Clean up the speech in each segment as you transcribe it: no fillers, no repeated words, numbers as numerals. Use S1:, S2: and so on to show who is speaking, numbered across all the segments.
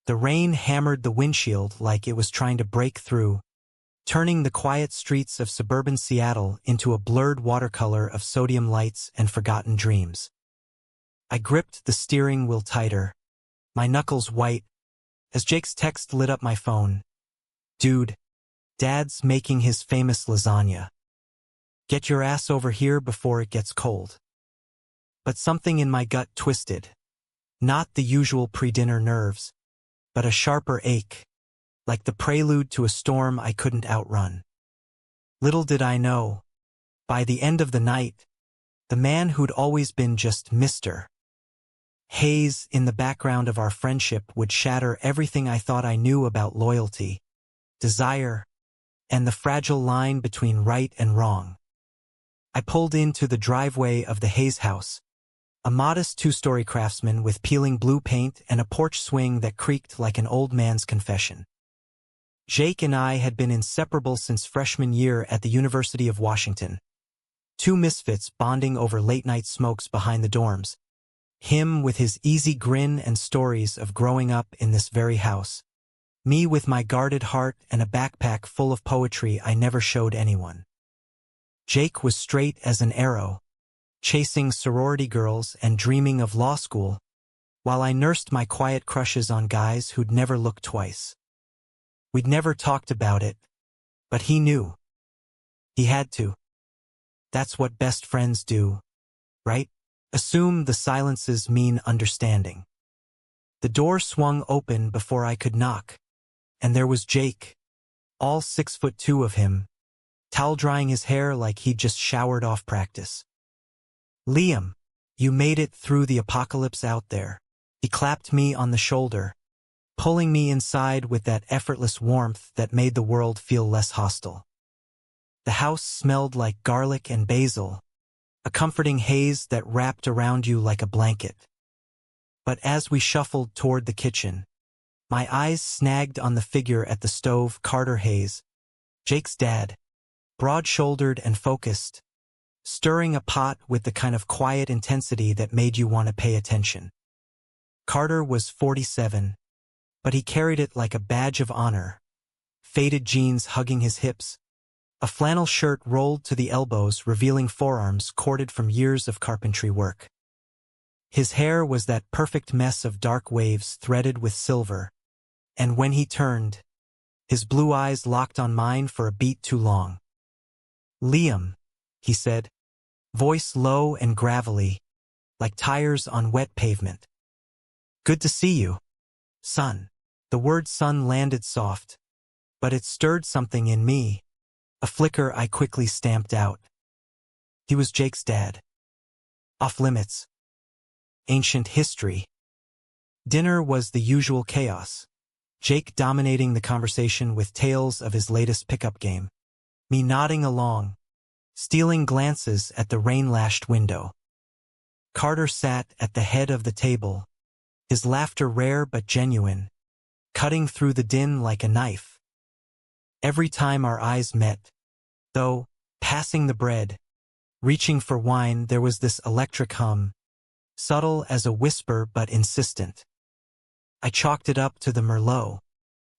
S1: The rain hammered the windshield like it was trying to break through, turning the quiet streets of suburban Seattle into a blurred watercolor of sodium lights and forgotten dreams. I gripped the steering wheel tighter, my knuckles white, as Jake's text lit up my phone. "Dude, Dad's making his famous lasagna. Get your ass over here before it gets cold." But something in my gut twisted. Not the usual pre-dinner nerves, but a sharper ache, like the prelude to a storm I couldn't outrun. Little did I know, by the end of the night, the man who'd always been just Mr. Hayes in the background of our friendship would shatter everything I thought I knew about loyalty, desire, and the fragile line between right and wrong. I pulled into the driveway of the Hayes house, a modest two-story craftsman with peeling blue paint and a porch swing that creaked like an old man's confession. Jake and I had been inseparable since freshman year at the University of Washington. Two misfits bonding over late-night smokes behind the dorms. Him with his easy grin and stories of growing up in this very house. Me with my guarded heart and a backpack full of poetry I never showed anyone. Jake was straight as an arrow, chasing sorority girls and dreaming of law school, while I nursed my quiet crushes on guys who'd never looked twice. We'd never talked about it, but he knew. He had to. That's what best friends do, right? Assume the silences mean understanding. The door swung open before I could knock, and there was Jake, all 6'2" of him, towel-drying his hair like he'd just showered off practice. "Liam, you made it through the apocalypse out there." He clapped me on the shoulder, pulling me inside with that effortless warmth that made the world feel less hostile. The house smelled like garlic and basil, a comforting haze that wrapped around you like a blanket. But as we shuffled toward the kitchen, my eyes snagged on the figure at the stove. Carter Hayes, Jake's dad, broad-shouldered and focused, stirring a pot with the kind of quiet intensity that made you want to pay attention. Carter was 47, but he carried it like a badge of honor, faded jeans hugging his hips, a flannel shirt rolled to the elbows revealing forearms corded from years of carpentry work. His hair was that perfect mess of dark waves threaded with silver, and when he turned, his blue eyes locked on mine for a beat too long. "Liam," he said, voice low and gravelly, like tires on wet pavement. "Good to see you, son." The word son landed soft, but it stirred something in me, a flicker I quickly stamped out. He was Jake's dad. Off limits. Ancient history. Dinner was the usual chaos, Jake dominating the conversation with tales of his latest pickup game, me nodding along, stealing glances at the rain-lashed window. Carter sat at the head of the table, his laughter rare but genuine, cutting through the din like a knife. Every time our eyes met, though, passing the bread, reaching for wine, there was this electric hum, subtle as a whisper but insistent. I chalked it up to the Merlot,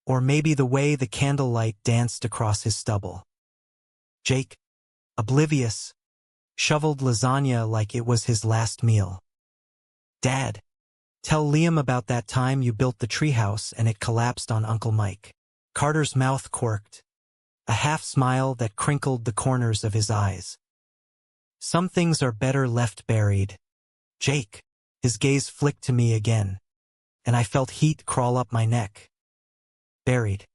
S1: or maybe the way the candlelight danced across his stubble. Jake, oblivious, shoveled lasagna like it was his last meal. "Dad, tell Liam about that time you built the treehouse and it collapsed on Uncle Mike." Carter's mouth quirked, a half-smile that crinkled the corners of his eyes. "Some things are better left buried." "Jake," his gaze flicked to me again, and I felt heat crawl up my neck. "Buried."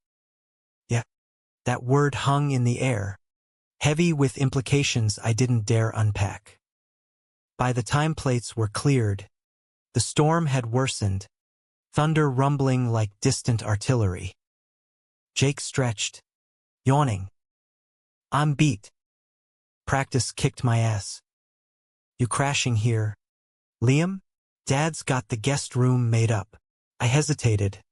S1: Yeah, that word hung in the air, heavy with implications I didn't dare unpack. By the time plates were cleared, the storm had worsened, thunder rumbling like distant artillery. Jake stretched, yawning. "I'm beat. Practice kicked my ass. You crashing here, Liam?" "Dad's got the guest room made up." I hesitated.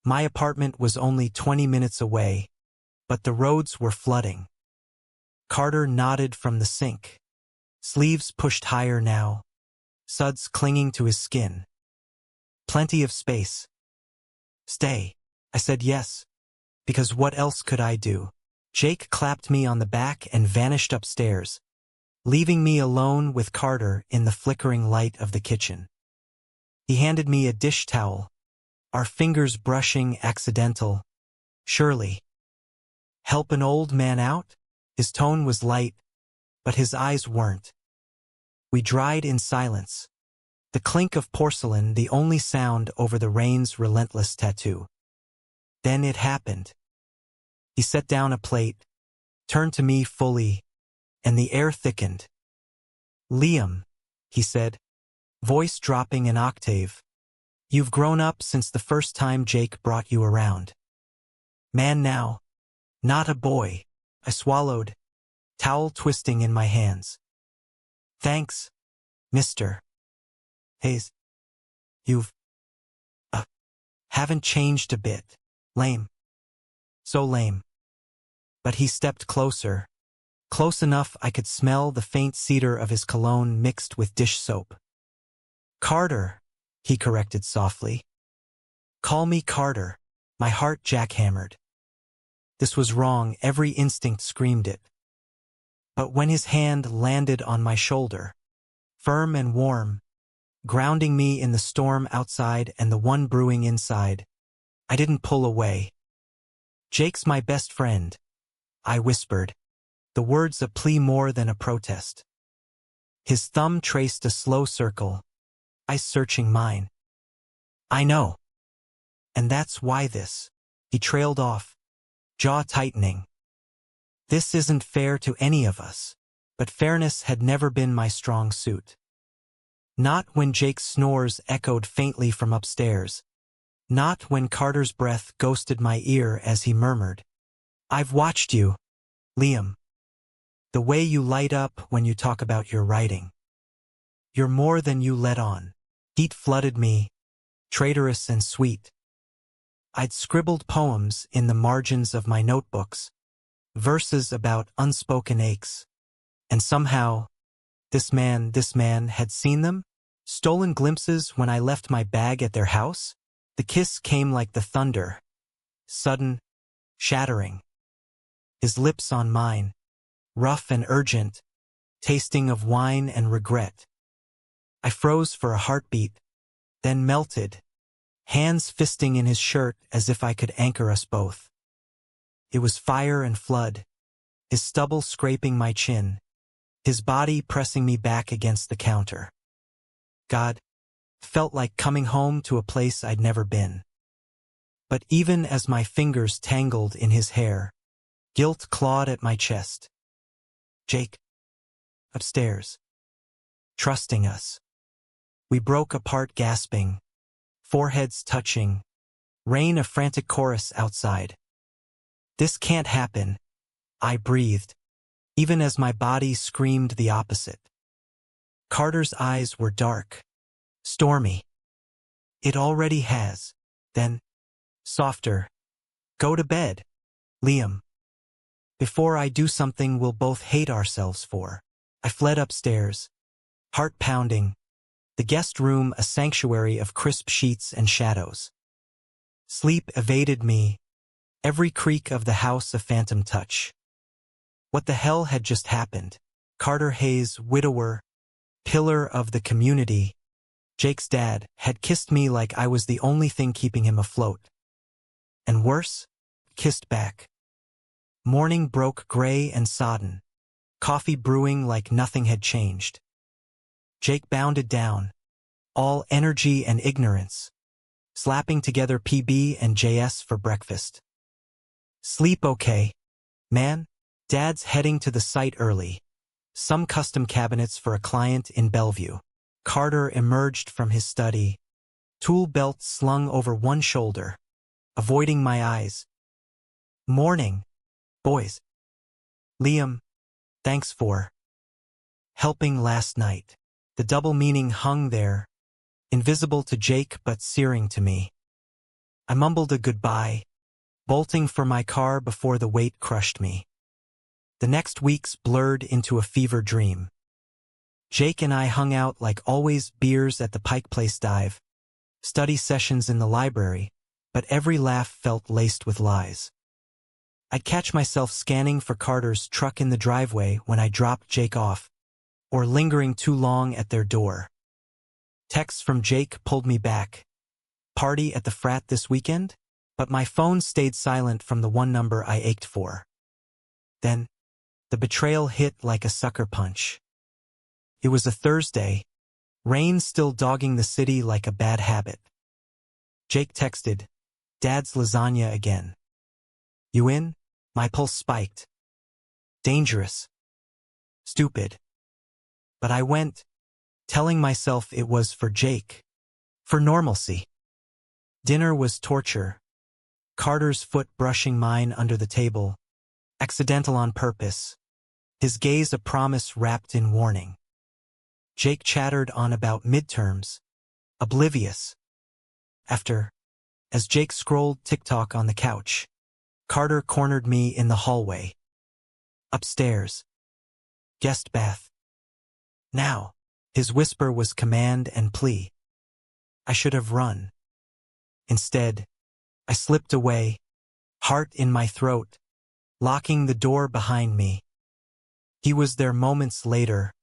S1: My apartment was only 20 minutes away, but the roads were flooding. Carter nodded from the sink, sleeves pushed higher now, suds clinging to his skin. "Plenty of space." Stay. I said yes, because what else could I do? Jake clapped me on the back and vanished upstairs, leaving me alone with Carter in the flickering light of the kitchen. He handed me a dish towel, our fingers brushing accidental. Surely. Help an old man out? His tone was light, but his eyes weren't. We dried in silence, the clink of porcelain the only sound over the rain's relentless tattoo. Then it happened. He set down a plate, turned to me fully, and the air thickened. Liam, he said, voice dropping an octave. You've grown up since the first time Jake brought you around. Man now, not a boy. I swallowed, towel twisting in my hands. Thanks, Mr. Hayes. You've, haven't changed a bit. Lame. So lame. But he stepped closer, close enough I could smell the faint cedar of his cologne mixed with dish soap. Carter, he corrected softly. Call me Carter. My heart jackhammered. This was wrong, every instinct screamed it. But when his hand landed on my shoulder, firm and warm, grounding me in the storm outside and the one brewing inside, I didn't pull away. Jake's my best friend, I whispered, the words a plea more than a protest. His thumb traced a slow circle, eyes searching mine. I know. And that's why this. He trailed off, jaw tightening. This isn't fair to any of us, but fairness had never been my strong suit. Not when Jake's snores echoed faintly from upstairs. Not when Carter's breath ghosted my ear as he murmured, I've watched you, Liam. The way you light up when you talk about your writing. You're more than you let on. Heat flooded me, traitorous and sweet. I'd scribbled poems in the margins of my notebooks, verses about unspoken aches. And somehow, this man had seen them, stolen glimpses when I left my bag at their house. The kiss came like the thunder, sudden, shattering. His lips on mine, rough and urgent, tasting of wine and regret. I froze for a heartbeat, then melted, hands fisting in his shirt as if I could anchor us both. It was fire and flood, his stubble scraping my chin, his body pressing me back against the counter. God, felt like coming home to a place I'd never been. But even as my fingers tangled in his hair, guilt clawed at my chest. Jake. Upstairs. Trusting us. We broke apart gasping, foreheads touching, rain a frantic chorus outside. This can't happen, I breathed, even as my body screamed the opposite. Carter's eyes were dark, stormy. It already has. Then, softer. Go to bed, Liam. Before I do something we'll both hate ourselves for. I fled upstairs, heart pounding, the guest room a sanctuary of crisp sheets and shadows. Sleep evaded me, every creak of the house a phantom touch. What the hell had just happened? Carter Hayes, widower, pillar of the community, Jake's dad, had kissed me like I was the only thing keeping him afloat. And worse, kissed back. Morning broke gray and sodden, coffee brewing like nothing had changed. Jake bounded down, all energy and ignorance, slapping together PB and JS for breakfast. Sleep okay, man? Dad's heading to the site early. Some custom cabinets for a client in Bellevue. Carter emerged from his study, tool belt slung over one shoulder, avoiding my eyes. Morning, boys. Liam, thanks for helping last night. The double meaning hung there, invisible to Jake but searing to me. I mumbled a goodbye, bolting for my car before the weight crushed me. The next weeks blurred into a fever dream. Jake and I hung out like always, beers at the Pike Place Dive, study sessions in the library, but every laugh felt laced with lies. I'd catch myself scanning for Carter's truck in the driveway when I dropped Jake off, or lingering too long at their door. Texts from Jake pulled me back. Party at the frat this weekend? But my phone stayed silent from the one number I ached for. Then, the betrayal hit like a sucker punch. It was a Thursday, rain still dogging the city like a bad habit. Jake texted, "Dad's lasagna again. You in?" My pulse spiked. Dangerous. Stupid. But I went, telling myself it was for Jake. For normalcy. Dinner was torture. Carter's foot brushing mine under the table. Accidental on purpose. His gaze a promise wrapped in warning. Jake chattered on about midterms. Oblivious. As Jake scrolled TikTok on the couch, Carter cornered me in the hallway. Upstairs. Guest bath. Now. His whisper was command and plea. I should have run. Instead, I slipped away, heart in my throat, locking the door behind me. He was there moments later,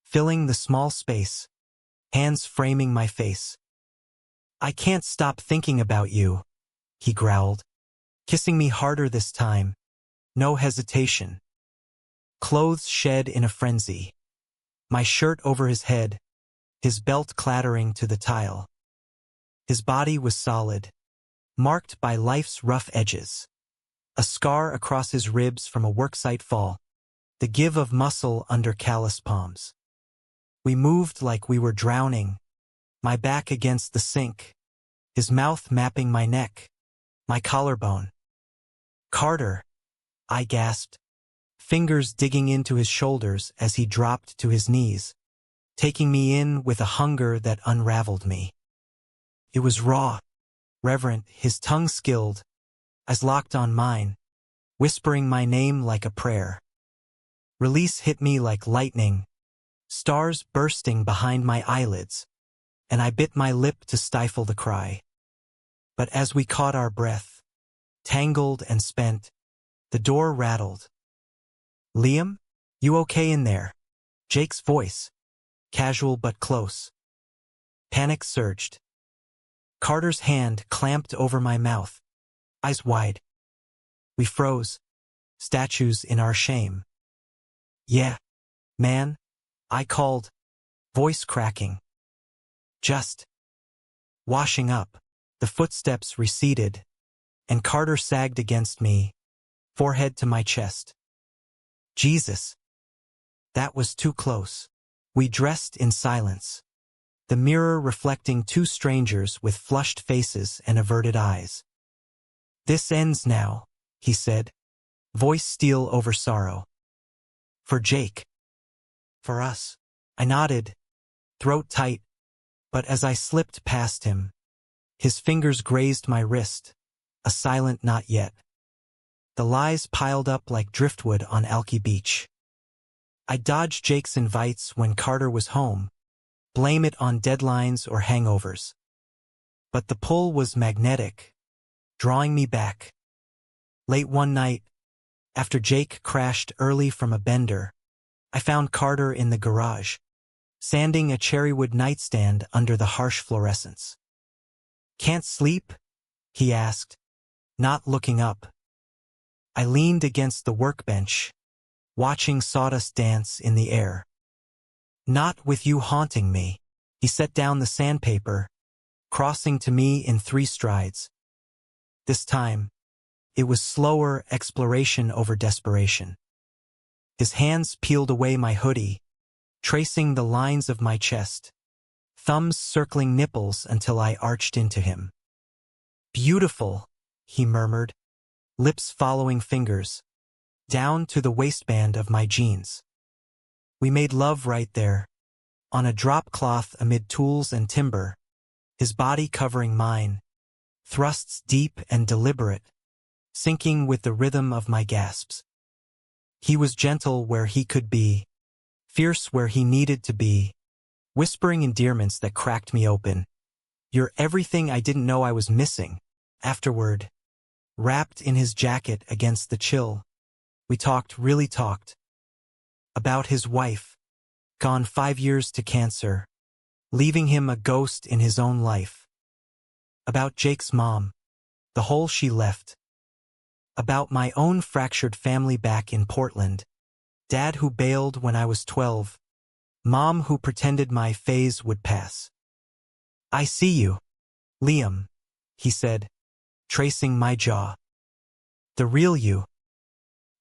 S1: filling the small space, hands framing my face. I can't stop thinking about you, he growled, kissing me harder this time, no hesitation. Clothes shed in a frenzy. My shirt over his head, his belt clattering to the tile. His body was solid, marked by life's rough edges. A scar across his ribs from a worksite fall, the give of muscle under calloused palms. We moved like we were drowning, my back against the sink, his mouth mapping my neck, my collarbone. Carter, I gasped, fingers digging into his shoulders as he dropped to his knees, taking me in with a hunger that unraveled me. It was raw, reverent, his tongue skilled, eyes locked on mine, whispering my name like a prayer. Release hit me like lightning, stars bursting behind my eyelids, and I bit my lip to stifle the cry. But as we caught our breath, tangled and spent, the door rattled. Liam, you okay in there? Jake's voice, casual but close. Panic surged. Carter's hand clamped over my mouth, eyes wide. We froze, statues in our shame. Yeah, man, I called, voice cracking. Just. Washing up, the footsteps receded, and Carter sagged against me, forehead to my chest. Jesus. That was too close. We dressed in silence, the mirror reflecting two strangers with flushed faces and averted eyes. This ends now, he said, voice steel over sorrow. For Jake. For us. I nodded, throat tight, but as I slipped past him, his fingers grazed my wrist, a silent not yet. The lies piled up like driftwood on Alki Beach. I dodged Jake's invites when Carter was home, blame it on deadlines or hangovers. But the pull was magnetic, drawing me back. Late one night, after Jake crashed early from a bender, I found Carter in the garage, sanding a cherrywood nightstand under the harsh fluorescence. Can't sleep? He asked, not looking up. I leaned against the workbench, watching sawdust dance in the air. Not with you haunting me. He set down the sandpaper, crossing to me in 3 strides. This time, it was slower exploration over desperation. His hands peeled away my hoodie, tracing the lines of my chest, thumbs circling nipples until I arched into him. Beautiful, he murmured, lips following fingers, down to the waistband of my jeans. We made love right there, on a drop cloth amid tools and timber, his body covering mine, thrusts deep and deliberate, syncing with the rhythm of my gasps. He was gentle where he could be, fierce where he needed to be, whispering endearments that cracked me open. You're everything I didn't know I was missing, Afterward, wrapped in his jacket against the chill, we really talked. About his wife, gone 5 years to cancer, leaving him a ghost in his own life. About Jake's mom, the hole she left. About my own fractured family back in Portland. Dad who bailed when I was 12. Mom who pretended my phase would pass. I see you, Liam, he said, tracing my jaw. The real you.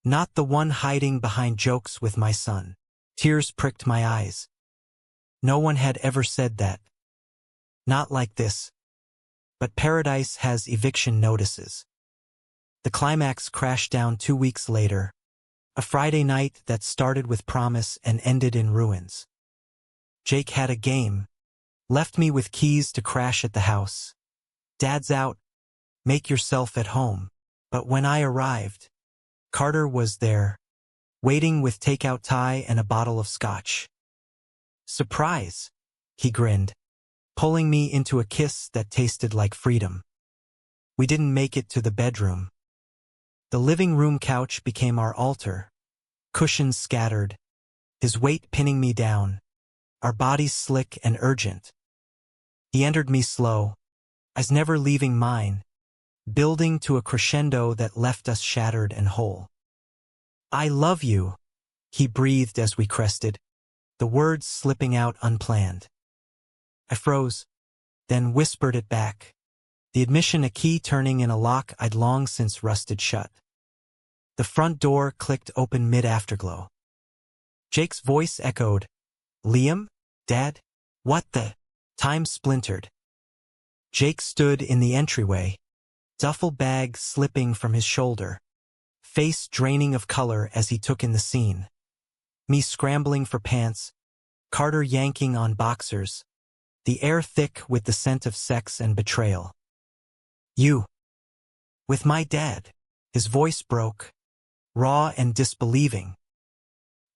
S1: Not the one hiding behind jokes with my son. Tears pricked my eyes. No one had ever said that. Not like this. But paradise has eviction notices. The climax crashed down 2 weeks later. A Friday night that started with promise and ended in ruins. Jake had a game. Left me with keys to crash at the house. Dad's out. Make yourself at home. But when I arrived, Carter was there, waiting with takeout tie and a bottle of scotch. Surprise, he grinned, pulling me into a kiss that tasted like freedom. We didn't make it to the bedroom. The living room couch became our altar, cushions scattered, his weight pinning me down, our bodies slick and urgent. He entered me slow, as never leaving mine, building to a crescendo that left us shattered and whole. I love you, he breathed as we crested, the words slipping out unplanned. I froze, then whispered it back, the admission a key turning in a lock I'd long since rusted shut. The front door clicked open mid-afterglow. Jake's voice echoed, Liam? Dad? What the? Time splintered. Jake stood in the entryway, duffel bag slipping from his shoulder, face draining of color as he took in the scene. Me scrambling for pants, Carter yanking on boxers, the air thick with the scent of sex and betrayal. You. With my dad. His voice broke, raw and disbelieving.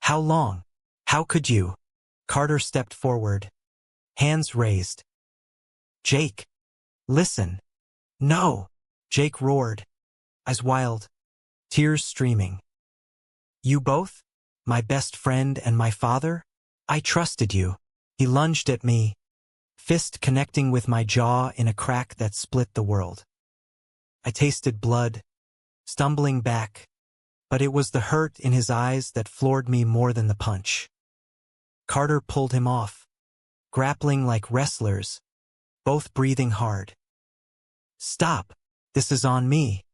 S1: How long? How could you? Carter stepped forward, hands raised. Jake. Listen. No. Jake roared, eyes wild, tears streaming. You both? My best friend and my father? I trusted you. He lunged at me, fist connecting with my jaw in a crack that split the world. I tasted blood, stumbling back, but it was the hurt in his eyes that floored me more than the punch. Carter pulled him off, grappling like wrestlers, both breathing hard. Stop. This is on me,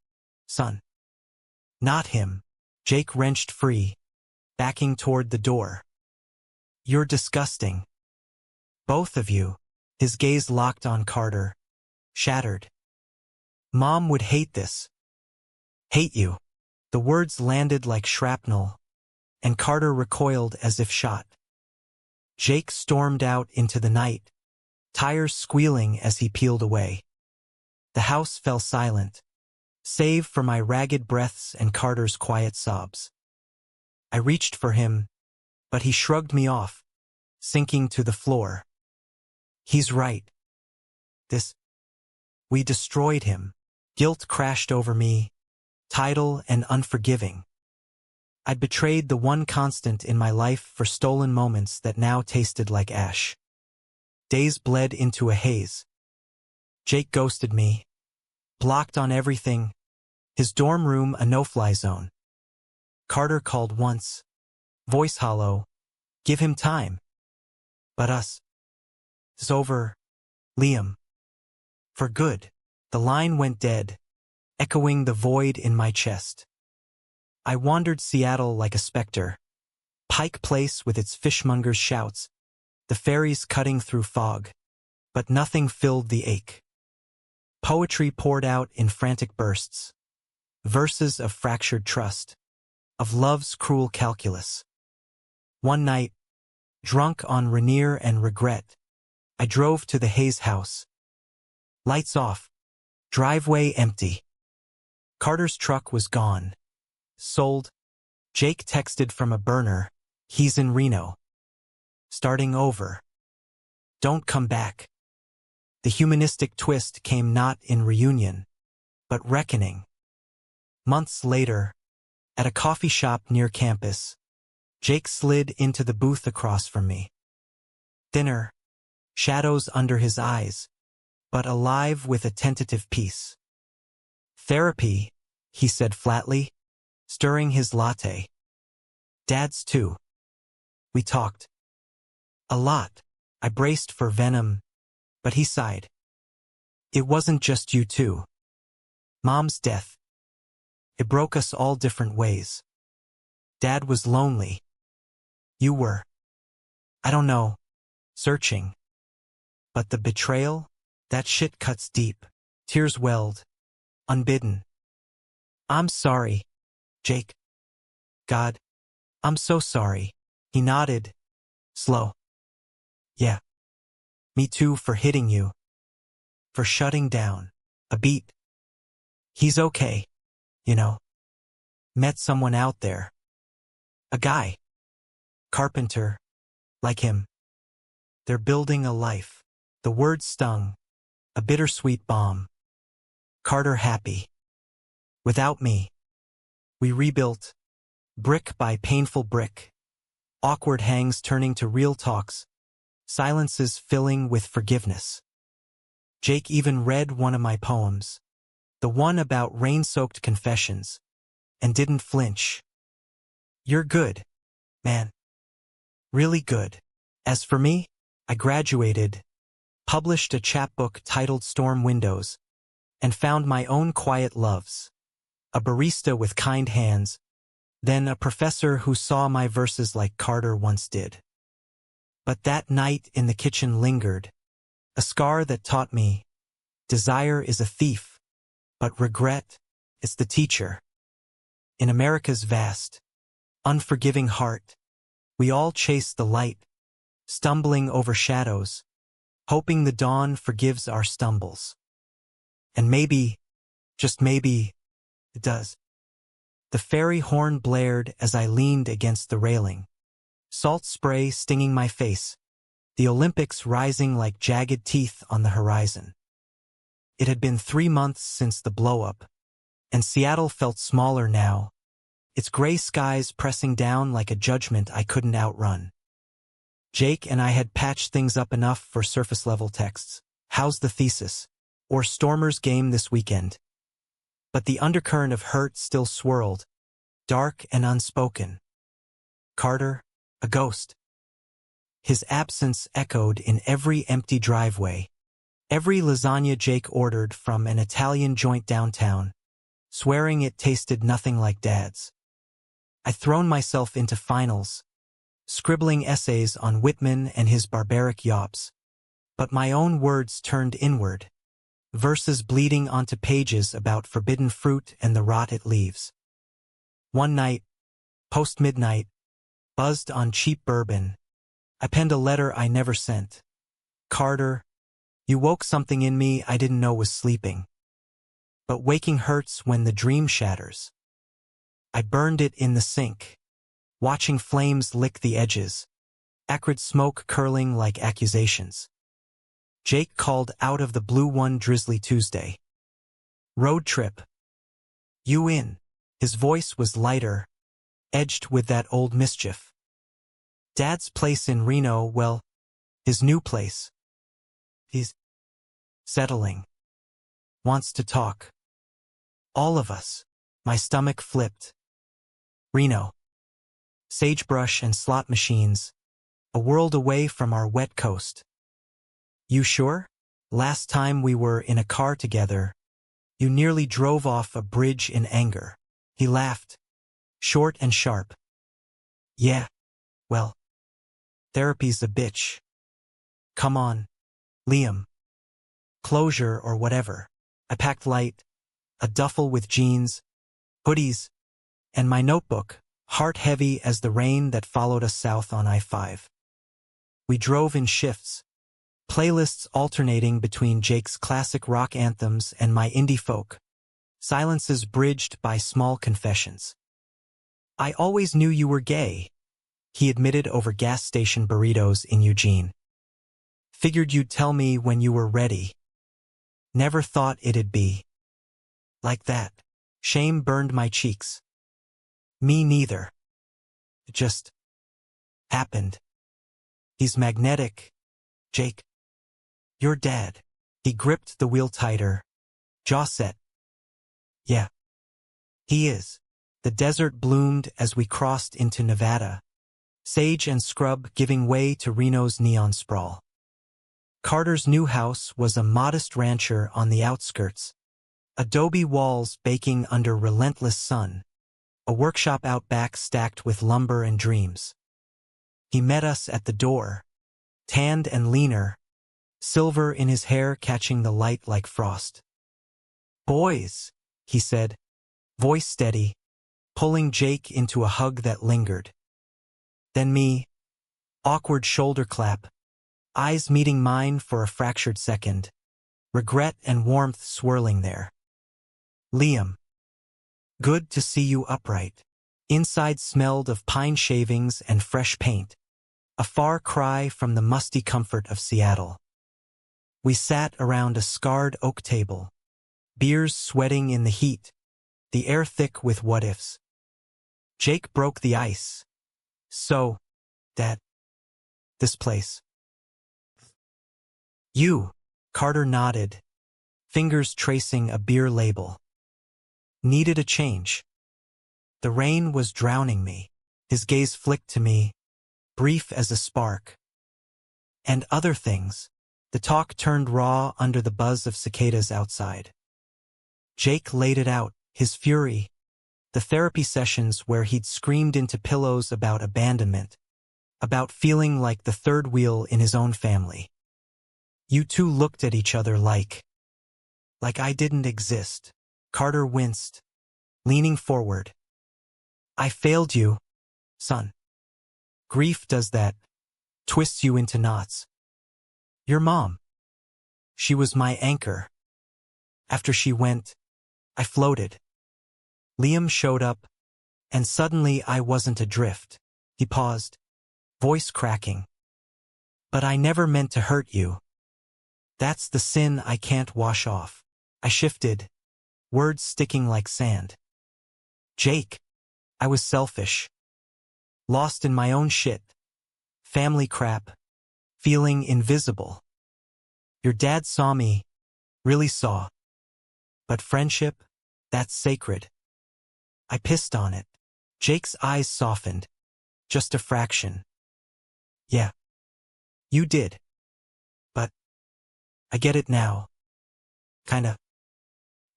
S1: son. Not him. Jake wrenched free, backing toward the door. You're disgusting. Both of you. His gaze locked on Carter, shattered. Mom would hate this. Hate you. The words landed like shrapnel, and Carter recoiled as if shot. Jake stormed out into the night, tires squealing as he peeled away. The house fell silent, save for my ragged breaths and Carter's quiet sobs. I reached for him, but he shrugged me off, sinking to the floor. He's right. We destroyed him. Guilt crashed over me, tidal and unforgiving. I'd betrayed the one constant in my life for stolen moments that now tasted like ash. Days bled into a haze. Jake ghosted me, blocked on everything, his dorm room a no-fly zone. Carter called once, voice hollow, give him time. But us. It's over, Liam. For good. The line went dead, echoing the void in my chest. I wandered Seattle like a specter. Pike Place with its fishmongers' shouts, the ferries cutting through fog, but nothing filled the ache. Poetry poured out in frantic bursts, verses of fractured trust, of love's cruel calculus. One night, drunk on Rainier and regret, I drove to the Hayes house. Lights off, driveway empty. Carter's truck was gone. Sold. Jake texted from a burner, he's in Reno. Starting over. Don't come back. The humanistic twist came not in reunion, but reckoning. Months later, at a coffee shop near campus, Jake slid into the booth across from me. Thinner, shadows under his eyes, but alive with a tentative peace. "Therapy," he said flatly, stirring his latte. "Dad's too." We talked. A lot. I braced for venom, but he sighed. "It wasn't just you two. Mom's death. It broke us all different ways. Dad was lonely. You were, I don't know, searching. But the betrayal, that shit cuts deep." Tears welled, unbidden. "I'm sorry, Jake. God, I'm so sorry." He nodded, slow. "Yeah. Me too, for hitting you. For shutting down a beat. He's okay, you know. Met someone out there. A guy. Carpenter. Like him. They're building a life." The word stung. A bittersweet bomb. Carter happy. Without me. We rebuilt. Brick by painful brick. Awkward hangs turning to real talks. Silences filling with forgiveness. Jake even read one of my poems. The one about rain-soaked confessions. And didn't flinch. "You're good, man. Really good." As for me, I graduated, published a chapbook titled Storm Windows, and found my own quiet loves. A barista with kind hands, then a professor who saw my verses like Carter once did. But that night in the kitchen lingered, a scar that taught me, desire is a thief, but regret is the teacher. In America's vast, unforgiving heart, we all chase the light, stumbling over shadows, hoping the dawn forgives our stumbles. And maybe, just maybe, it does. The fairy horn blared as I leaned against the railing. Salt spray stinging my face, the Olympics rising like jagged teeth on the horizon. It had been 3 months since the blow-up, and Seattle felt smaller now, its gray skies pressing down like a judgment I couldn't outrun. Jake and I had patched things up enough for surface-level texts. "How's the thesis?" or "Stormers game this weekend?" But the undercurrent of hurt still swirled, dark and unspoken. Carter, a ghost. His absence echoed in every empty driveway, every lasagna Jake ordered from an Italian joint downtown, swearing it tasted nothing like Dad's. I'd thrown myself into finals, scribbling essays on Whitman and his barbaric yops, but my own words turned inward, verses bleeding onto pages about forbidden fruit and the rot it leaves. One night, post-midnight, buzzed on cheap bourbon, I penned a letter I never sent. "Carter, you woke something in me I didn't know was sleeping. But waking hurts when the dream shatters." I burned it in the sink, watching flames lick the edges, acrid smoke curling like accusations. Jake called out of the blue one drizzly Tuesday. "Road trip. You in?" His voice was lighter, edged with that old mischief. "Dad's place in Reno, well, his new place. He's settling. Wants to talk. All of us." My stomach flipped. Reno. Sagebrush and slot machines, a world away from our wet coast. "You sure? Last time we were in a car together, you nearly drove off a bridge in anger." He laughed, short and sharp. "Yeah, well, therapy's a bitch. Come on, Liam. Closure or whatever." I packed light, a duffel with jeans, hoodies, and my notebook, heart heavy as the rain that followed us south on I-5. We drove in shifts, playlists alternating between Jake's classic rock anthems and my indie folk, silences bridged by small confessions. "I always knew you were gay," he admitted over gas station burritos in Eugene. "Figured you'd tell me when you were ready. Never thought it'd be like that. Shame burned my cheeks. Me neither. It just happened. He's magnetic, Jake. Your dad. He gripped the wheel tighter, jaw set. Yeah. He is. The desert bloomed as we crossed into Nevada, sage and scrub giving way to Reno's neon sprawl. Carter's new house was a modest rancher on the outskirts, adobe walls baking under relentless sun, a workshop out back stacked with lumber and dreams. He met us at the door, tanned and leaner, silver in his hair catching the light like frost. "Boys," he said, voice steady, pulling Jake into a hug that lingered. Then me, awkward shoulder clap, eyes meeting mine for a fractured second, regret and warmth swirling there. "Liam. Good to see you upright." Inside smelled of pine shavings and fresh paint, a far cry from the musty comfort of Seattle. We sat around a scarred oak table, beers sweating in the heat, the air thick with what-ifs. Jake broke the ice. "So, Dad, this place." "You," Carter nodded, fingers tracing a beer label. "Needed a change." The rain was drowning me. His gaze flicked to me, brief as a spark. "And other things." The talk turned raw under the buzz of cicadas outside. Jake laid it out, his fury, the therapy sessions where he'd screamed into pillows about abandonment, about feeling like the third wheel in his own family. You two looked at each other like I didn't exist. Carter winced, leaning forward. "I failed you, son. Grief does that, twists you into knots. Your mom. She was my anchor. After she went, I floated." Liam showed up, and suddenly I wasn't adrift. He paused, voice cracking. "But I never meant to hurt you. That's the sin I can't wash off." I shifted, words sticking like sand. "Jake, I was selfish. Lost in my own shit. Family crap. Feeling invisible. Your dad saw me, really saw. But friendship, that's sacred. I pissed on it." Jake's eyes softened, just a fraction. "Yeah, you did. But I get it now. Kinda.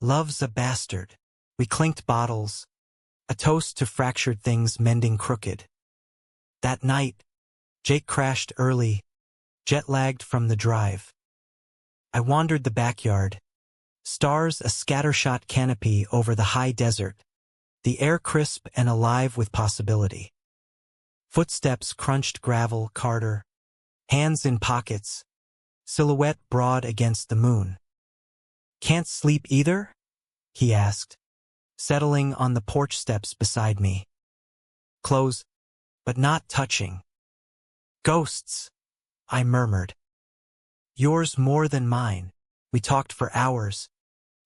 S1: Love's a bastard." We clinked bottles, a toast to fractured things mending crooked. That night, Jake crashed early, jet-lagged from the drive. I wandered the backyard, stars a scattershot canopy over the high desert, the air crisp and alive with possibility. Footsteps crunched gravel, Carter, hands in pockets, silhouette broad against the moon. "Can't sleep either?" he asked, settling on the porch steps beside me. "Close, but not touching." "Ghosts," I murmured. "Yours more than mine." We talked for hours,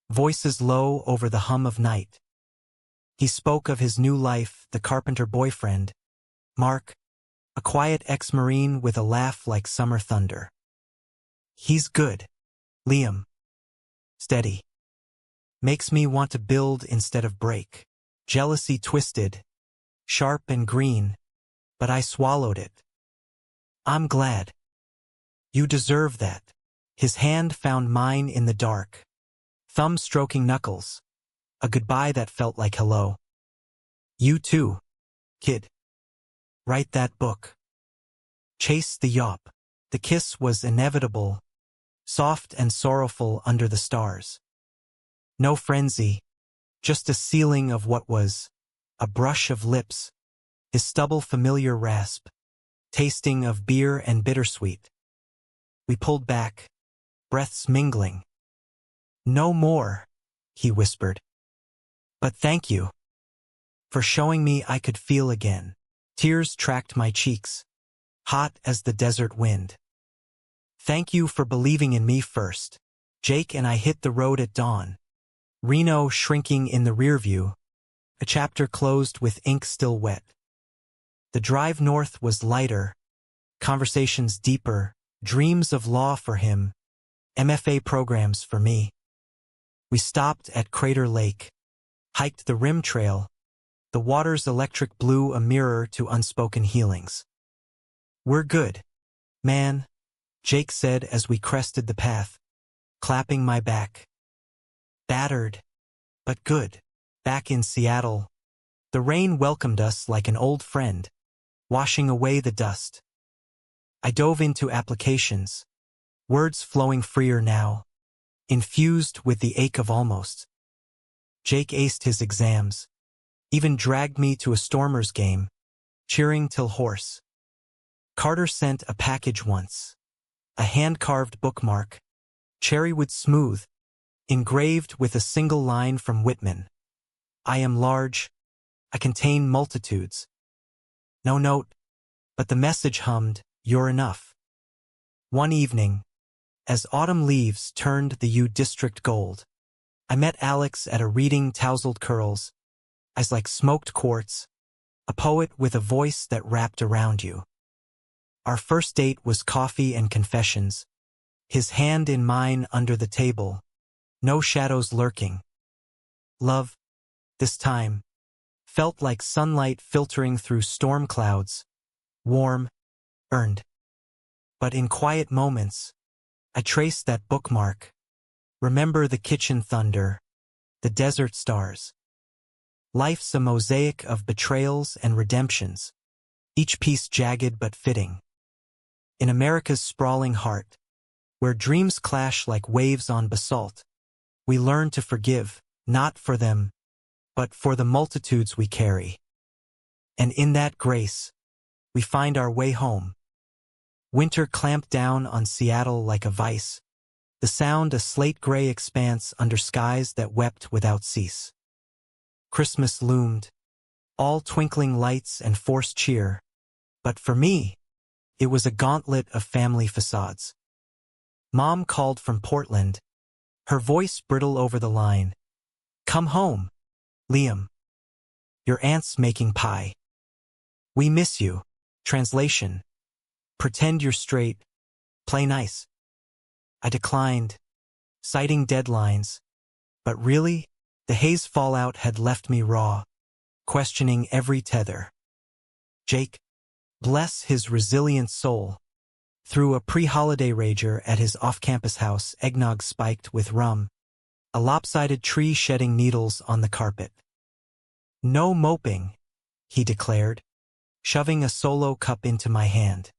S1: voices low over the hum of night. He spoke of his new life, the carpenter boyfriend, Mark, a quiet ex-Marine with a laugh like summer thunder. "He's good, Liam. Steady. Makes me want to build instead of break." Jealousy twisted, sharp and green, but I swallowed it. "I'm glad. You deserve that." His hand found mine in the dark, thumb stroking knuckles, a goodbye that felt like hello. "You too, kid. Write that book. Chase the yawp." The kiss was inevitable, soft and sorrowful under the stars. No frenzy, just a sealing of what was, a brush of lips, his stubble familiar rasp, tasting of beer and bittersweet. We pulled back, breaths mingling. "No more," he whispered. "But thank you for showing me I could feel again." Tears tracked my cheeks, hot as the desert wind. "Thank you for believing in me first." Jake and I hit the road at dawn, Reno shrinking in the rearview, a chapter closed with ink still wet. The drive north was lighter, conversations deeper, dreams of law for him, MFA programs for me. We stopped at Crater Lake, hiked the rim trail, the water's electric blue a mirror to unspoken healings. "We're good, man," Jake said as we crested the path, clapping my back. Battered, but good. Back in Seattle, the rain welcomed us like an old friend, washing away the dust. I dove into applications, words flowing freer now, infused with the ache of almost. Jake aced his exams, even dragged me to a Stormers game, cheering till hoarse. Carter sent a package once, a hand-carved bookmark, cherrywood smooth, engraved with a single line from Whitman. "I am large, I contain multitudes." No note, but the message hummed, "You're enough." One evening, as autumn leaves turned the U District gold, I met Alex at a reading, tousled curls, eyes like smoked quartz, a poet with a voice that wrapped around you. Our first date was coffee and confessions, his hand in mine under the table, no shadows lurking. Love, this time, felt like sunlight filtering through storm clouds, warm, earned. But in quiet moments, I traced that bookmark, remember the kitchen thunder, the desert stars. Life's a mosaic of betrayals and redemptions, each piece jagged but fitting. In America's sprawling heart, where dreams clash like waves on basalt, we learn to forgive, not for them, but for the multitudes we carry. And in that grace, we find our way home. Winter clamped down on Seattle like a vice, the sound a slate-gray expanse under skies that wept without cease. Christmas loomed, all twinkling lights and forced cheer, but for me, it was a gauntlet of family facades. Mom called from Portland, her voice brittle over the line. "Come home, Liam. Your aunt's making pie. We miss you." Translation: pretend you're straight, play nice. I declined, citing deadlines, but really, the haze fallout had left me raw, questioning every tether. Jake, bless his resilient soul, threw a pre-holiday rager at his off-campus house, eggnog spiked with rum, a lopsided tree shedding needles on the carpet. "No moping," he declared, shoving a solo cup into my hand.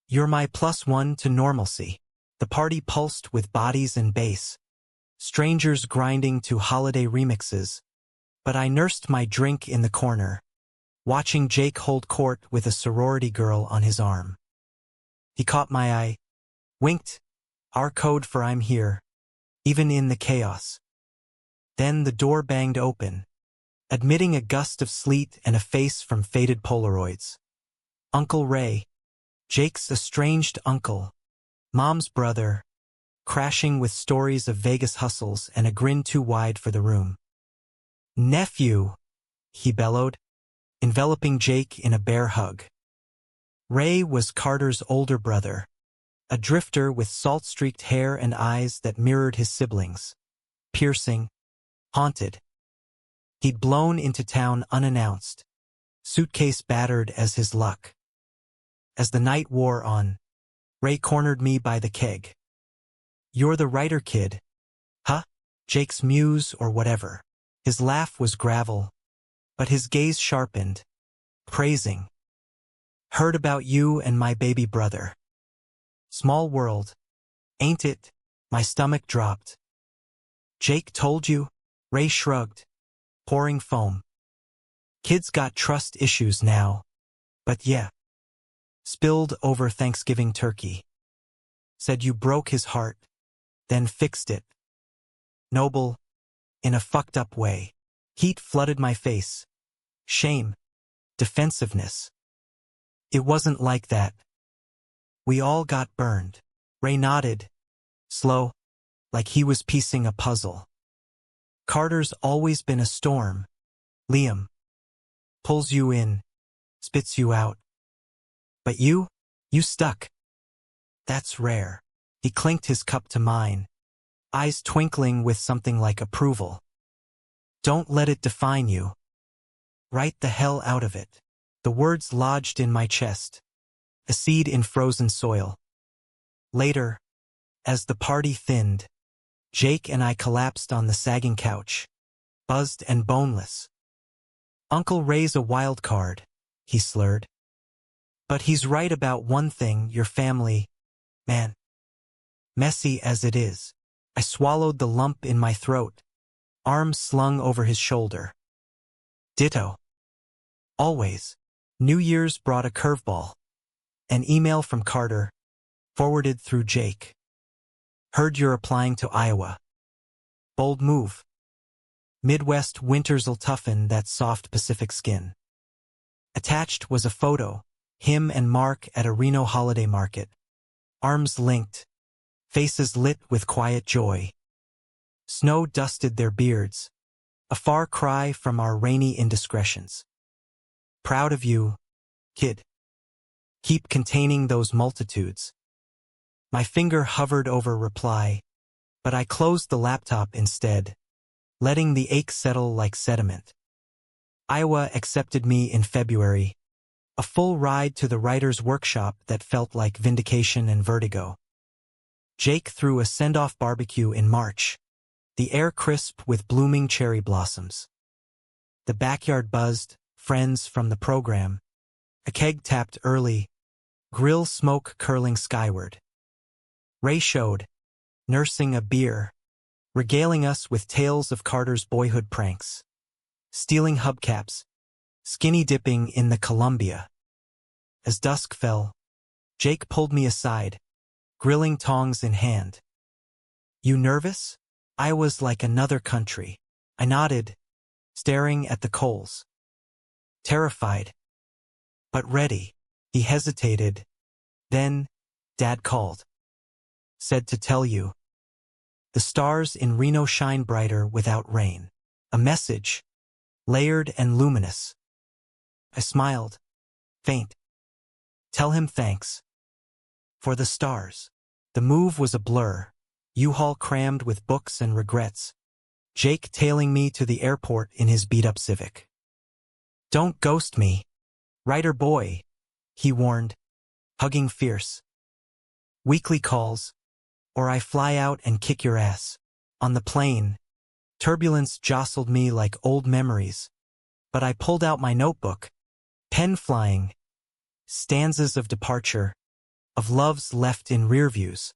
S1: "You're my +1 to normalcy." The party pulsed with bodies and bass, strangers grinding to holiday remixes, but I nursed my drink in the corner, watching Jake hold court with a sorority girl on his arm. He caught my eye, winked, our code for "I'm here," even in the chaos. Then the door banged open, admitting a gust of sleet and a face from faded Polaroids. Uncle Ray, Jake's estranged uncle, Mom's brother, crashing with stories of Vegas hustles and a grin too wide for the room. "Nephew," he bellowed, enveloping Jake in a bear hug. Ray was Carter's older brother, a drifter with salt-streaked hair and eyes that mirrored his siblings, piercing, haunted. He'd blown into town unannounced, suitcase battered as his luck. As the night wore on, Ray cornered me by the keg. "You're the writer kid, huh? Jake's muse or whatever." His laugh was gravel, but his gaze sharpened, praising. "Heard about you and my baby brother. Small world, ain't it?" My stomach dropped. "Jake told you?" Ray shrugged, pouring foam. "Kids got trust issues now, but yeah. Spilled over Thanksgiving turkey. Said you broke his heart, then fixed it. Noble, in a fucked up way." Heat flooded my face. Shame. Defensiveness. "It wasn't like that. We all got burned." Ray nodded, slow, like he was piecing a puzzle. Carter's always been a storm. Liam. Pulls you in, spits you out. But you stuck. That's rare. He clinked his cup to mine, eyes twinkling with something like approval. Don't let it define you. Write the hell out of it. The words lodged in my chest, a seed in frozen soil. Later, as the party thinned, Jake and I collapsed on the sagging couch, buzzed and boneless. Uncle Ray's a wild card, he slurred. But he's right about one thing, your family, man. Messy as it is. I swallowed the lump in my throat, arms slung over his shoulder. Ditto. Always. New Year's brought a curveball. An email from Carter, forwarded through Jake. Heard you're applying to Iowa. Bold move. Midwest winters'll toughen that soft Pacific skin. Attached was a photo, him and Mark at a Reno holiday market. Arms linked, faces lit with quiet joy. Snow dusted their beards, a far cry from our rainy indiscretions. Proud of you, kid. Keep containing those multitudes. My finger hovered over reply, but I closed the laptop instead, letting the ache settle like sediment. Iowa accepted me in February, a full ride to the writer's workshop that felt like vindication and vertigo. Jake threw a send-off barbecue in March, the air crisp with blooming cherry blossoms. The backyard buzzed, friends from the program. A keg tapped early, grill smoke curling skyward. Ray showed, nursing a beer, regaling us with tales of Carter's boyhood pranks. Stealing hubcaps, skinny dipping in the Columbia. As dusk fell, Jake pulled me aside, grilling tongs in hand. You nervous? I was like another country. I nodded, staring at the coals. Terrified, but ready. He hesitated. Then, Dad called. Said to tell you. The stars in Reno shine brighter without rain. A message, layered and luminous. I smiled, faint. Tell him thanks. For the stars. The move was a blur, U-Haul crammed with books and regrets. Jake tailing me to the airport in his beat-up Civic. Don't ghost me, writer boy, he warned, hugging fierce. Weekly calls, or I fly out and kick your ass. On the plane, turbulence jostled me like old memories, but I pulled out my notebook, pen flying, stanzas of departure, of loves left in rear views.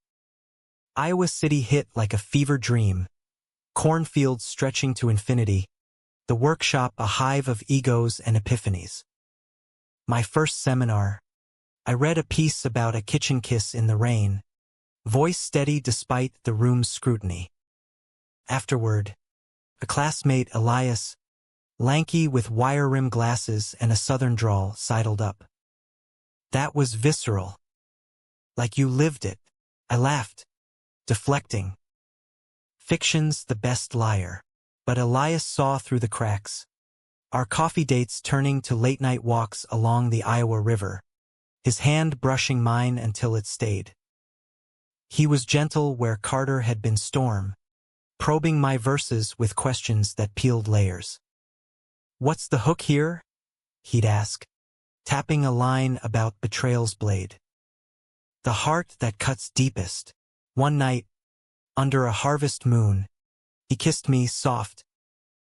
S1: Iowa City hit like a fever dream, cornfields stretching to infinity, the workshop a hive of egos and epiphanies. My first seminar, I read a piece about a kitchen kiss in the rain, voice steady despite the room's scrutiny. Afterward, a classmate, Elias, lanky with wire-rim glasses and a southern drawl, sidled up. That was visceral. Like you lived it. I laughed, deflecting. Fiction's the best liar. But Elias saw through the cracks. Our coffee dates turning to late-night walks along the Iowa River, his hand brushing mine until it stayed. He was gentle where Carter had been storm, probing my verses with questions that peeled layers. What's the hook here? He'd ask, tapping a line about betrayal's blade. The heart that cuts deepest. One night, under a harvest moon, he kissed me soft,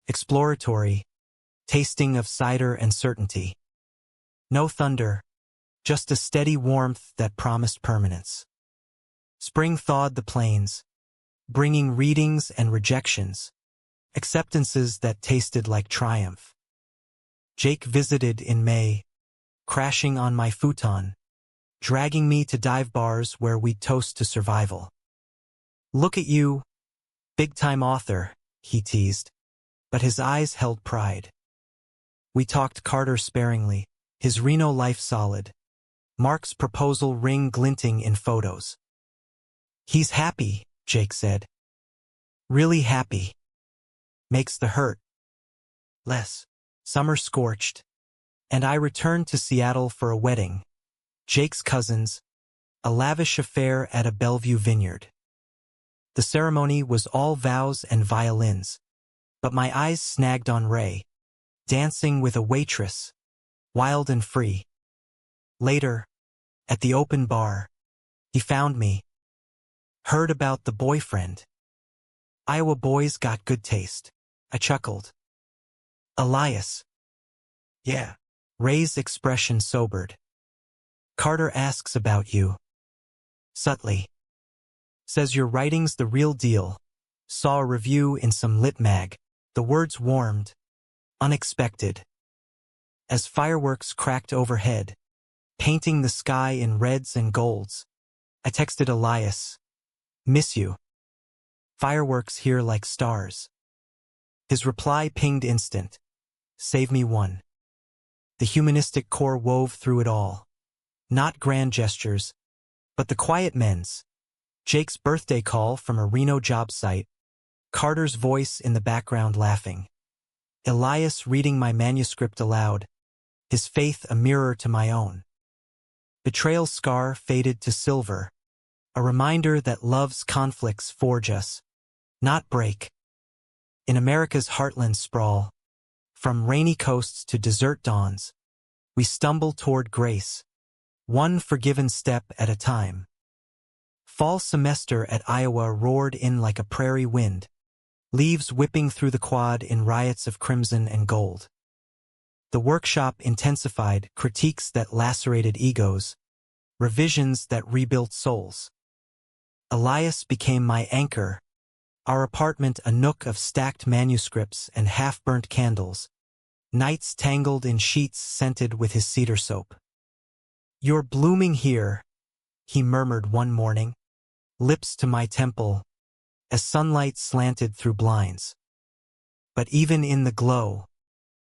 S1: exploratory, tasting of cider and certainty. No thunder, just a steady warmth that promised permanence. Spring thawed the plains, bringing readings and rejections, acceptances that tasted like triumph. Jake visited in May, crashing on my futon, dragging me to dive bars where we'd toast to survival. Look at you, big-time author, he teased, but his eyes held pride. We talked Carter sparingly, his Reno life solid, Mark's proposal ring glinting in photos. He's happy, Jake said. Really happy. makes the hurt less. Summer scorched, and I returned to Seattle for a wedding, Jake's cousin's, a lavish affair at a Bellevue vineyard. The ceremony was all vows and violins, but my eyes snagged on Ray, dancing with a waitress, wild and free. Later, at the open bar, he found me. Heard about the boyfriend. Iowa boys got good taste. I chuckled. Elias. Yeah. Ray's expression sobered. Carter asks about you. Subtly. Says your writing's the real deal. Saw a review in some lit mag. The words warmed. Unexpected. As fireworks cracked overhead, painting the sky in reds and golds, I texted Elias. Miss you. Fireworks here like stars. His reply pinged instant. Save me one. The humanistic core wove through it all. Not grand gestures, but the quiet men's. Jake's birthday call from a Reno job site. Carter's voice in the background laughing. Elias reading my manuscript aloud, his faith a mirror to my own. Betrayal scar faded to silver, a reminder that love's conflicts forge us, not break. In America's heartland sprawl, from rainy coasts to desert dawns, we stumble toward grace, one forgiven step at a time. Fall semester at Iowa roared in like a prairie wind, leaves whipping through the quad in riots of crimson and gold. The workshop intensified critiques that lacerated egos, revisions that rebuilt souls. Elias became my anchor, our apartment a nook of stacked manuscripts and half-burnt candles, nights tangled in sheets scented with his cedar soap. You're blooming here, he murmured one morning, lips to my temple, as sunlight slanted through blinds. But even in the glow,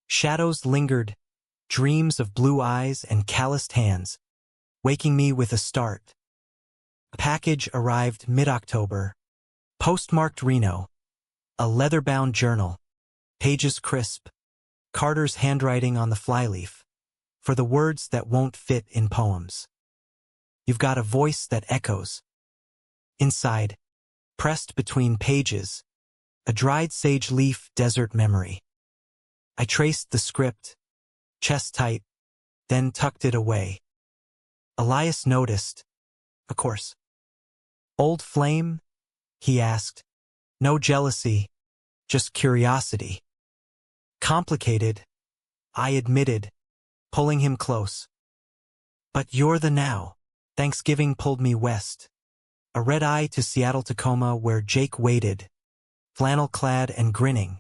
S1: shadows lingered, dreams of blue eyes and calloused hands, waking me with a start. A package arrived mid-October, postmarked Reno, a leather-bound journal, pages crisp, Carter's handwriting on the flyleaf, for the words that won't fit in poems. You've got a voice that echoes. Inside, pressed between pages, a dried sage leaf desert memory. I traced the script, chest tight, then tucked it away. Elias noticed, of course. Old flame? He asked. No jealousy, just curiosity. Complicated, I admitted, pulling him close. But you're the now. Thanksgiving pulled me west. A red eye to Seattle-Tacoma where Jake waited, flannel-clad and grinning.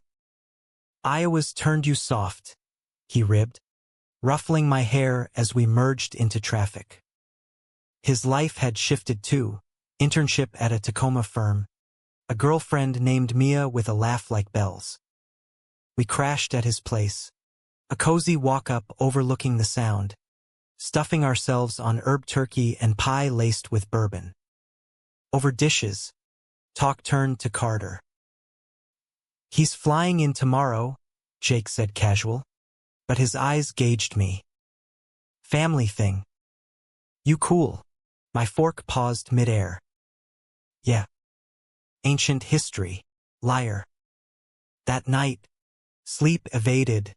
S1: Iowa's turned you soft, he ribbed, ruffling my hair as we merged into traffic. His life had shifted too, internship at a Tacoma firm, a girlfriend named Mia with a laugh like bells. We crashed at his place, a cozy walk-up overlooking the sound, stuffing ourselves on herb turkey and pie laced with bourbon. Over dishes, talk turned to Carter. He's flying in tomorrow, Jake said casual, but his eyes gauged me. Family thing. You cool. My fork paused midair. Yeah. Ancient history, liar. That night, sleep evaded,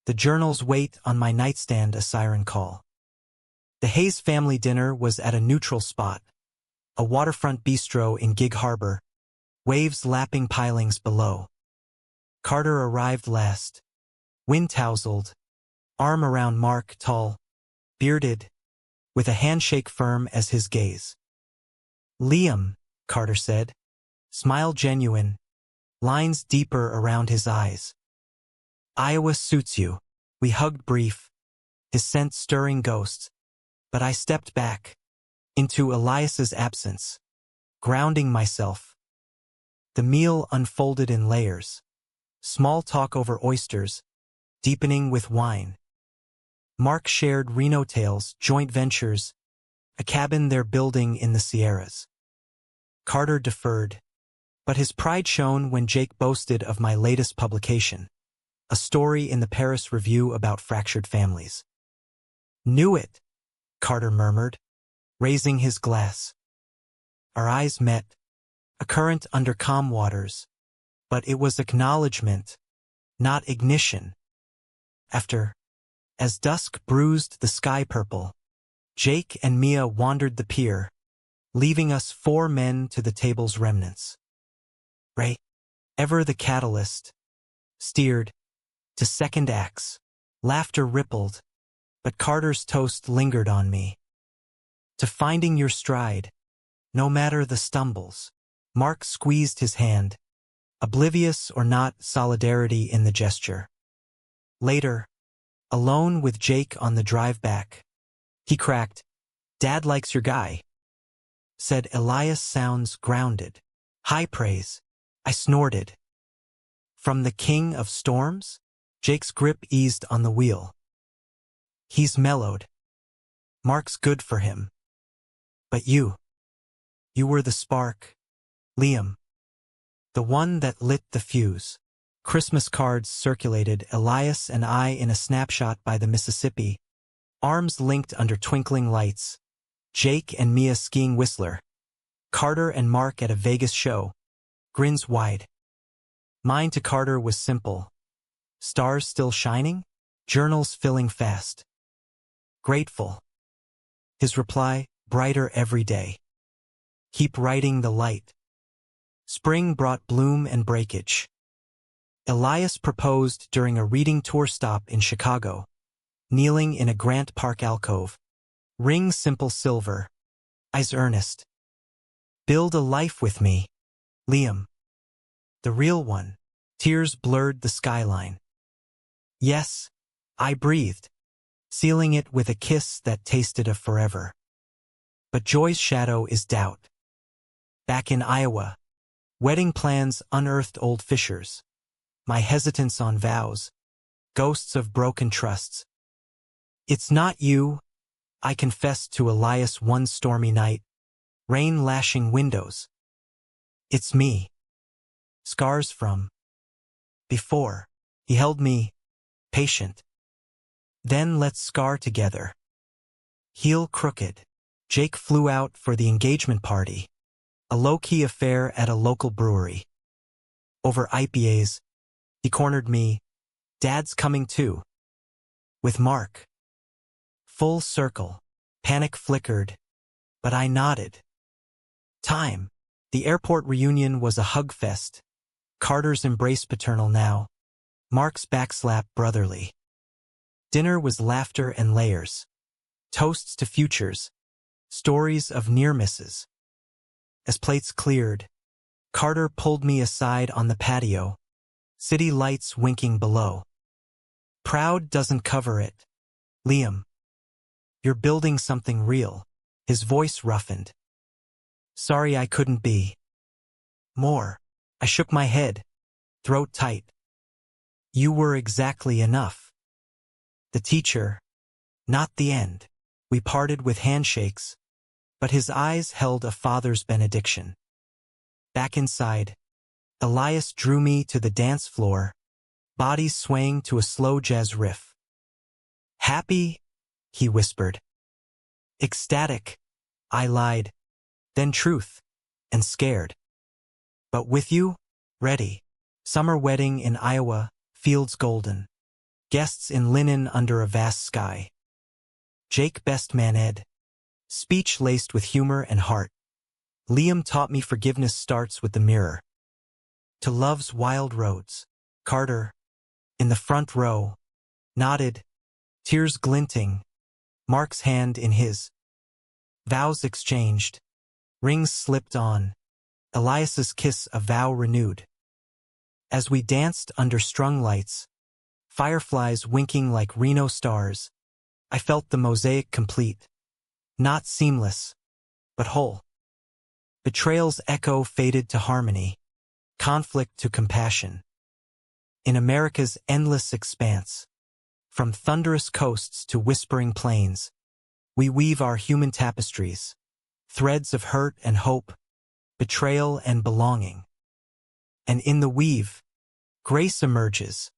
S1: the journal's weight on my nightstand a siren call. The Hayes family dinner was at a neutral spot, a waterfront bistro in Gig Harbor, waves lapping pilings below. Carter arrived last, wind-tousled, arm around Mark, tall, bearded, with a handshake firm as his gaze. Liam, Carter said, smile genuine, lines deeper around his eyes. Iowa suits you. We hugged brief, his scent stirring ghosts, but I stepped back, into Elias's absence, grounding myself. The meal unfolded in layers, small talk over oysters, deepening with wine. Mark shared Reno tales, joint ventures, a cabin they're building in the Sierras. Carter deferred, But his pride shone when Jake boasted of my latest publication, a story in the Paris Review about fractured families. Knew it, Carter murmured, raising his glass. Our eyes met, a current under calm waters, but it was acknowledgement, not ignition. As dusk bruised the sky purple, Jake and Mia wandered the pier, leaving us 4 men to the table's remnants. Ray, ever the catalyst, steered to second acts. Laughter rippled, but Carter's toast lingered on me. To finding your stride, no matter the stumbles. Mark squeezed his hand, oblivious or not solidarity in the gesture. Later, alone with Jake on the drive back, he cracked, "Dad likes your guy." Said Elias sounds grounded. High praise. I snorted. From the king of storms? Jake's grip eased on the wheel. He's mellowed. Mark's good for him. But you were the spark, Liam. The one that lit the fuse. Christmas cards circulated, Elias and I in a snapshot by the Mississippi, arms linked under twinkling lights. Jake and Mia skiing Whistler. Carter and Mark at a Vegas show, grins wide. Mine to Carter was simple. Stars still shining? Journals filling fast. Grateful. His reply, brighter every day. Keep writing the light. Spring brought bloom and breakage. Elias proposed during a reading tour stop in Chicago, kneeling in a Grant Park alcove. Ring simple silver. Eyes earnest. Build a life with me, Liam. The real one. Tears blurred the skyline. Yes, I breathed, sealing it with a kiss that tasted of forever. But joy's shadow is doubt. Back in Iowa, wedding plans unearthed old fissures. My hesitance on vows, ghosts of broken trusts. It's not you, I confessed to Elias one stormy night, rain lashing windows. It's me. Scars from before. He held me, patient. Then let's scar together. Heel crooked. Jake flew out for the engagement party, a low-key affair at a local brewery. Over IPAs, he cornered me, Dad's coming too. With Mark. Full circle. Panic flickered, but I nodded. Time. The airport reunion was a hug fest. Carter's embrace paternal now. Mark's backslap brotherly. Dinner was laughter and layers. Toasts to futures. Stories of near misses. As plates cleared, Carter pulled me aside on the patio. City lights winking below. Proud doesn't cover it. Liam. You're building something real. His voice roughened. Sorry I couldn't be more. I shook my head, throat tight. You were exactly enough. The teacher, not the end. We parted with handshakes, but his eyes held a father's benediction. Back inside, Elias drew me to the dance floor, bodies swaying to a slow jazz riff. Happy? He whispered. Ecstatic, I lied. Then truth, and scared. But with you, ready. Summer wedding in Iowa, fields golden. Guests in linen under a vast sky. Jake best man Ed. Speech laced with humor and heart. Liam taught me forgiveness starts with the mirror. To love's wild roads. Carter, in the front row, nodded, tears glinting, Mark's hand in his. Vows exchanged. Rings slipped on. Elias's kiss a vow renewed. As we danced under strung lights, fireflies winking like Reno stars, I felt the mosaic complete. Not seamless, but whole. Betrayal's echo faded to harmony, conflict to compassion. In America's endless expanse, from thunderous coasts to whispering plains, we weave our human tapestries, threads of hurt and hope, betrayal and belonging. And in the weave, grace emerges,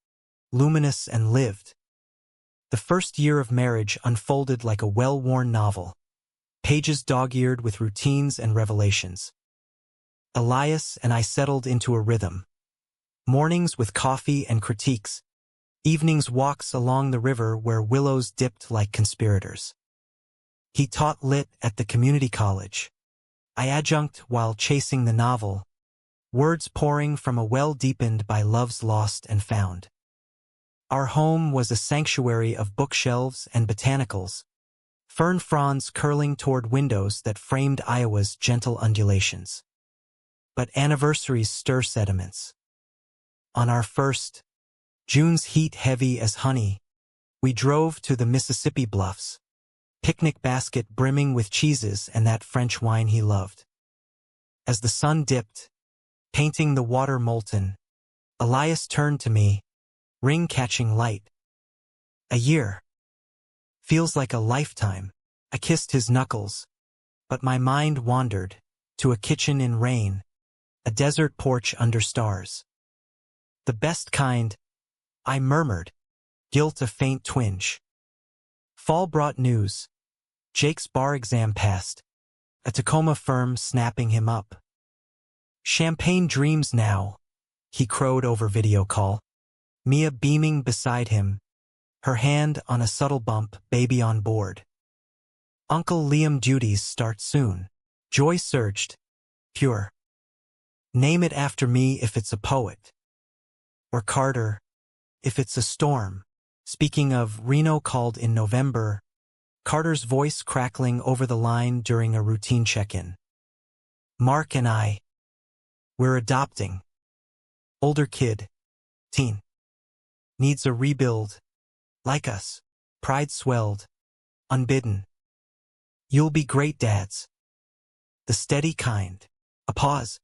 S1: luminous and lived. The first year of marriage unfolded like a well-worn novel, pages dog-eared with routines and revelations. Elias and I settled into a rhythm. Mornings with coffee and critiques, evenings walks along the river where willows dipped like conspirators. He taught lit at the community college. I adjunct while chasing the novel, words pouring from a well deepened by loves lost and found. Our home was a sanctuary of bookshelves and botanicals, fern fronds curling toward windows that framed Iowa's gentle undulations. But anniversaries stir sediments. On our first, June's heat heavy as honey, we drove to the Mississippi bluffs, picnic basket brimming with cheeses and that French wine he loved. As the sun dipped, painting the water molten, Elias turned to me, ring catching light. A year. Feels like a lifetime. I kissed his knuckles, but my mind wandered to a kitchen in rain, a desert porch under stars. The best kind, I murmured, guilt a faint twinge. Fall brought news. Jake's bar exam passed, a Tacoma firm snapping him up. Champagne dreams now, he crowed over video call. Mia beaming beside him, her hand on a subtle bump, baby on board. Uncle Liam duties start soon. Joy surged, pure. Name it after me if it's a poet. Or Carter, if it's a storm. Speaking of, Reno called in November, Carter's voice crackling over the line during a routine check-in. Mark and I, we're adopting. Older kid, teen. Needs a rebuild. Like us. Pride swelled. Unbidden. You'll be great dads. The steady kind. A pause.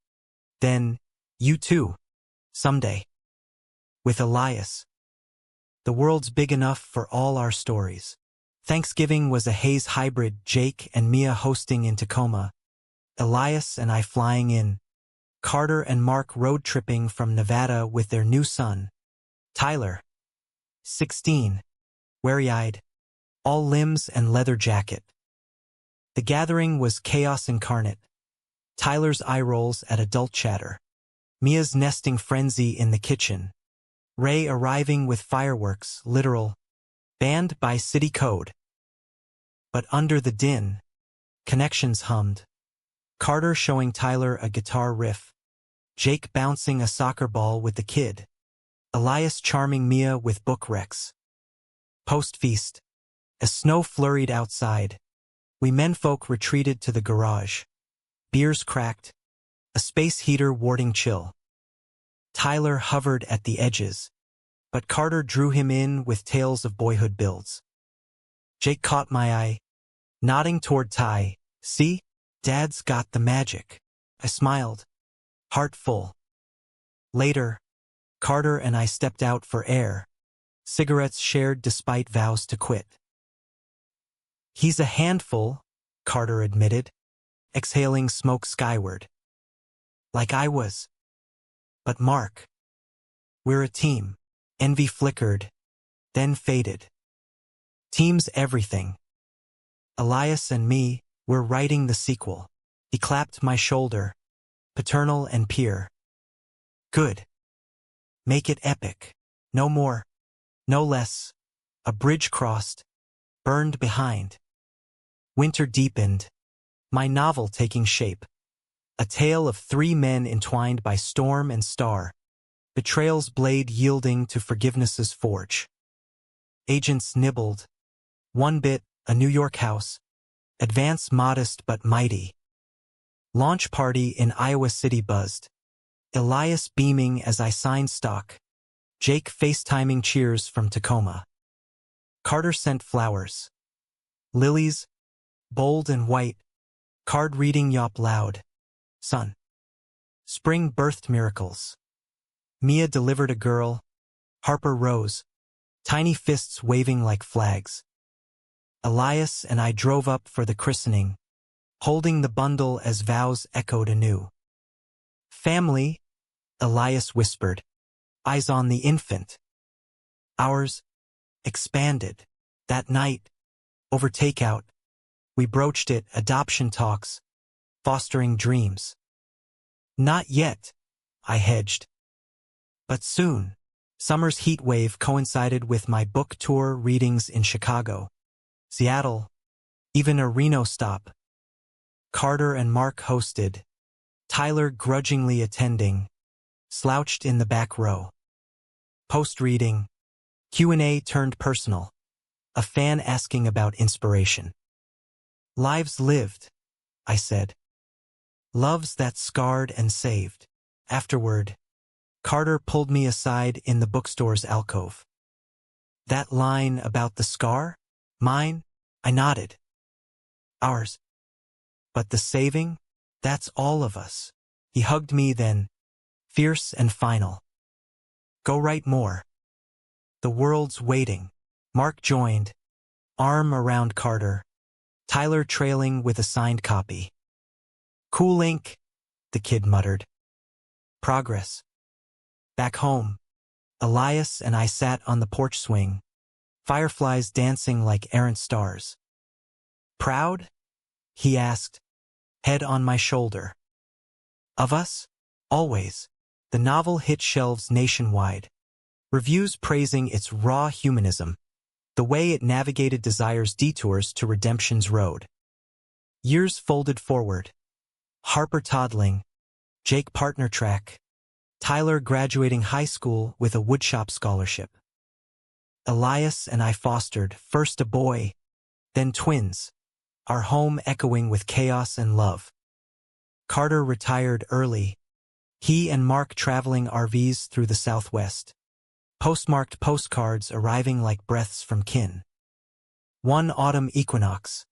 S1: Then, you too. Someday. With Elias. The world's big enough for all our stories. Thanksgiving was a Hayes hybrid, Jake and Mia hosting in Tacoma. Elias and I flying in. Carter and Mark road tripping from Nevada with their new son, Tyler. 16, weary-eyed, all limbs and leather jacket. The gathering was chaos incarnate. Tyler's eye rolls at adult chatter. Mia's nesting frenzy in the kitchen. Ray arriving with fireworks, literal, banned by city code. But under the din, connections hummed. Carter showing Tyler a guitar riff. Jake bouncing a soccer ball with the kid. Elias charming Mia with book recs. Post-feast. As snow flurried outside, we menfolk retreated to the garage. Beers cracked. A space heater warding chill. Tyler hovered at the edges, but Carter drew him in with tales of boyhood builds. Jake caught my eye, nodding toward Ty. See? Dad's got the magic. I smiled, heart full. Later, Carter and I stepped out for air, cigarettes shared despite vows to quit. He's a handful, Carter admitted, exhaling smoke skyward. Like I was. But Mark, we're a team. Envy flickered, then faded. Team's everything. Elias and me, we're writing the sequel. He clapped my shoulder, paternal and peer. Good. Make it epic. No more, no less. A bridge crossed, burned behind. Winter deepened, my novel taking shape. A tale of three men entwined by storm and star. Betrayal's blade yielding to forgiveness's forge. Agents nibbled. One bit, a New York house. Advance modest but mighty. Launch party in Iowa City buzzed. Elias beaming as I signed stock. Jake FaceTiming cheers from Tacoma. Carter sent flowers. Lilies, bold and white. Card reading yop loud. Son. Spring birthed miracles. Mia delivered a girl. Harper rose. Tiny fists waving like flags. Elias and I drove up for the christening, holding the bundle as vows echoed anew. Family, Elias whispered, eyes on the infant. Ours expanded. That night, over takeout, we broached it, adoption talks, fostering dreams. Not yet, I hedged. But soon. Summer's heat wave coincided with my book tour readings in Chicago, Seattle, even a Reno stop. Carter and Mark hosted, Tyler grudgingly attending, slouched in the back row. Post-reading, Q&A turned personal, a fan asking about inspiration. Lives lived, I said. Loves that scarred and saved. Afterward, Carter pulled me aside in the bookstore's alcove. That line about the scar? Mine? I nodded. Ours. But the saving? That's all of us. He hugged me then, fierce and final. Go write more. The world's waiting. Mark joined, arm around Carter, Tyler trailing with a signed copy. Cool ink, the kid muttered. Progress. Back home, Elias and I sat on the porch swing, fireflies dancing like errant stars. Proud? He asked, head on my shoulder. Of us? Always. The novel hit shelves nationwide. Reviews praising its raw humanism, the way it navigated desire's detours to redemption's road. Years folded forward. Harper toddling, Jake partner track, Tyler graduating high school with a woodshop scholarship. Elias and I fostered, first a boy, then twins, our home echoing with chaos and love. Carter retired early, he and Mark traveling RVs through the Southwest. Postmarked postcards arriving like breaths from kin. One autumn equinox,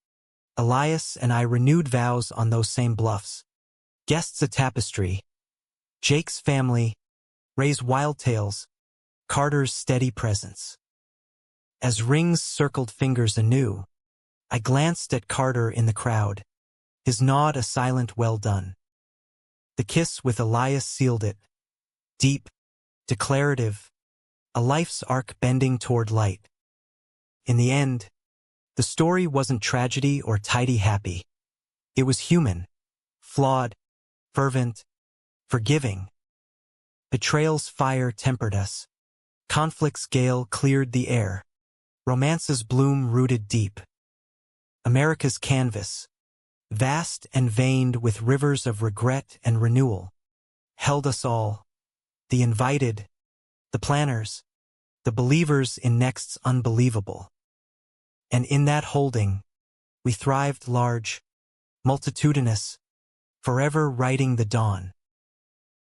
S1: Elias and I renewed vows on those same bluffs. Guests a tapestry. Jake's family, Ray's wild tales, Carter's steady presence. As rings circled fingers anew, I glanced at Carter in the crowd, his nod a silent well done. The kiss with Elias sealed it, deep, declarative, a life's arc bending toward light. In the end, the story wasn't tragedy or tidy happy. It was human, flawed, fervent, forgiving. Betrayal's fire tempered us. Conflict's gale cleared the air. Romance's bloom rooted deep. America's canvas, vast and veined with rivers of regret and renewal, held us all, the invited, the planners, the believers in Next's unbelievable. And in that holding, we thrived large, multitudinous, forever writing the dawn.